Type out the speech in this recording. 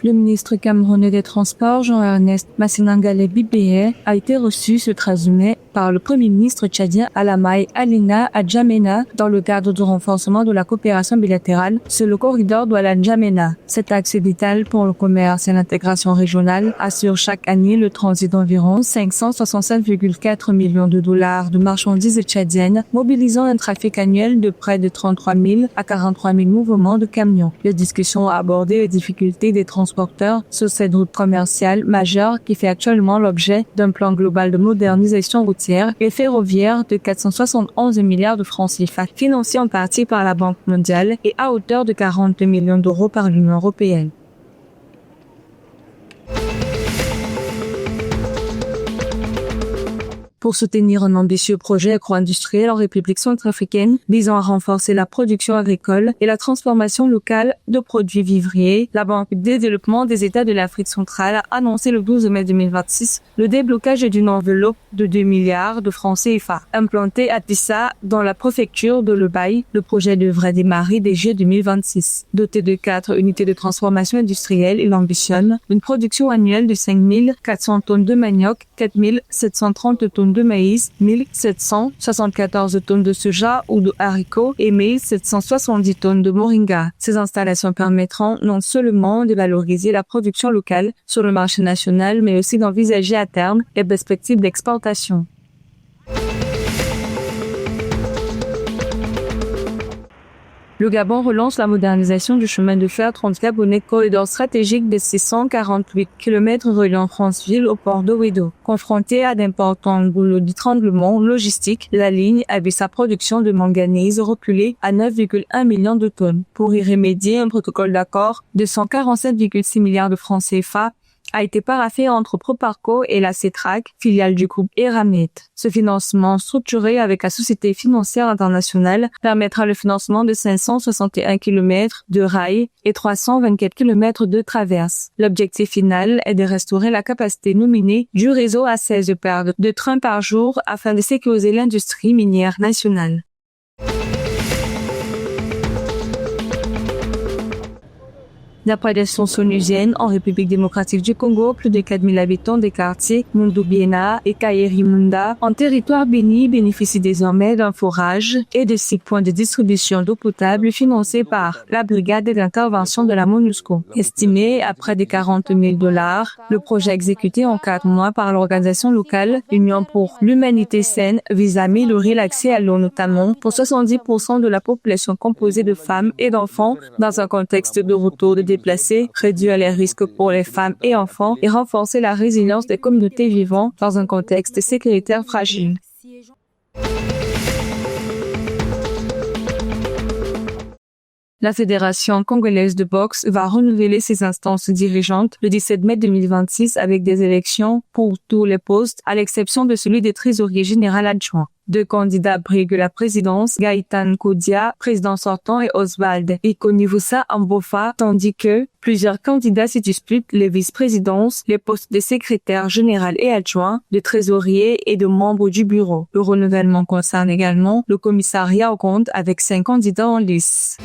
Le ministre camerounais des Transports, Jean-Ernest Massinangale Bibeye, a été reçu ce 13 mai par le Premier ministre tchadien Alamaye Alina Adjamena dans le cadre du renforcement de la coopération bilatérale sur le corridor Douala-N'Djamena. Cet axe vital pour le commerce et l'intégration régionale assure chaque année le transit d'environ 567,4 millions de dollars de marchandises tchadiennes, mobilisant un trafic annuel de près de 33 000 à 43 000 mouvements de camions. Les discussions ont abordé les difficultés des transporteurs sur cette route commerciale majeure qui fait actuellement l'objet d'un plan global de modernisation routière et ferroviaire de 471 milliards de francs CFA, financé en partie par la Banque mondiale et à hauteur de 42 millions d'euros par l'Union européenne. Pour soutenir un ambitieux projet agro-industriel en République centrafricaine visant à renforcer la production agricole et la transformation locale de produits vivriers, la Banque de développement des États de l'Afrique centrale a annoncé le 12 mai 2026 le déblocage d'une enveloppe de 2 milliards de francs CFA. Implanté à Tissa, dans la préfecture de Lobaye, le projet devrait démarrer dès juillet 2026. Doté de 4 unités de transformation industrielle, il ambitionne une production annuelle de 5 400 tonnes de manioc, 4 730 tonnes de maïs, 1774 tonnes de soja ou de haricots et 1770 tonnes de moringa. Ces installations permettront non seulement de valoriser la production locale sur le marché national, mais aussi d'envisager à terme les perspectives d'exportation. Le Gabon relance la modernisation du chemin de fer transgabonais, corridor stratégique de 648 km reliant Franceville au port de Ouido. Confrontée à d'importants boulots d'étranglement logistique, la ligne a vu sa production de manganèse reculer à 9,1 millions de tonnes. Pour y remédier, un protocole d'accord de 147,6 milliards de francs CFA a été paraphé entre Proparco et la CETRAC, filiale du groupe Eramet. Ce financement structuré avec la Société financière internationale permettra le financement de 561 km de rails et 324 km de traverses. L'objectif final est de restaurer la capacité nominée du réseau à 16 paires de trains par jour afin de sécuriser l'industrie minière nationale. D'après des sources onusiennes, en République démocratique du Congo, plus de 4 000 habitants des quartiers Mundubiena et Kayerimunda, en territoire béni, bénéficient désormais d'un forage et de 6 points de distribution d'eau potable financés par la brigade d'intervention de la MONUSCO. Estimé à près de 40 000 $, le projet exécuté en 4 mois par l'organisation locale Union pour l'humanité saine vise à améliorer l'accès à l'eau, notamment pour 70% de la population composée de femmes et d'enfants dans un contexte de retour de déplacés, réduire les risques pour les femmes et enfants et renforcer la résilience des communautés vivant dans un contexte sécuritaire fragile. La Fédération congolaise de boxe va renouveler ses instances dirigeantes le 17 mai 2026 avec des élections pour tous les postes, à l'exception de celui des trésoriers général adjoints. 2 candidats briguent la présidence, Gaëtan Kodia, président sortant, et Oswald Ikonivusa Ambofa, tandis que plusieurs candidats se disputent les vice-présidences, les postes de secrétaire général et adjoint, de trésorier et de membres du bureau. Le renouvellement concerne également le commissariat aux comptes avec 5 candidats en lice.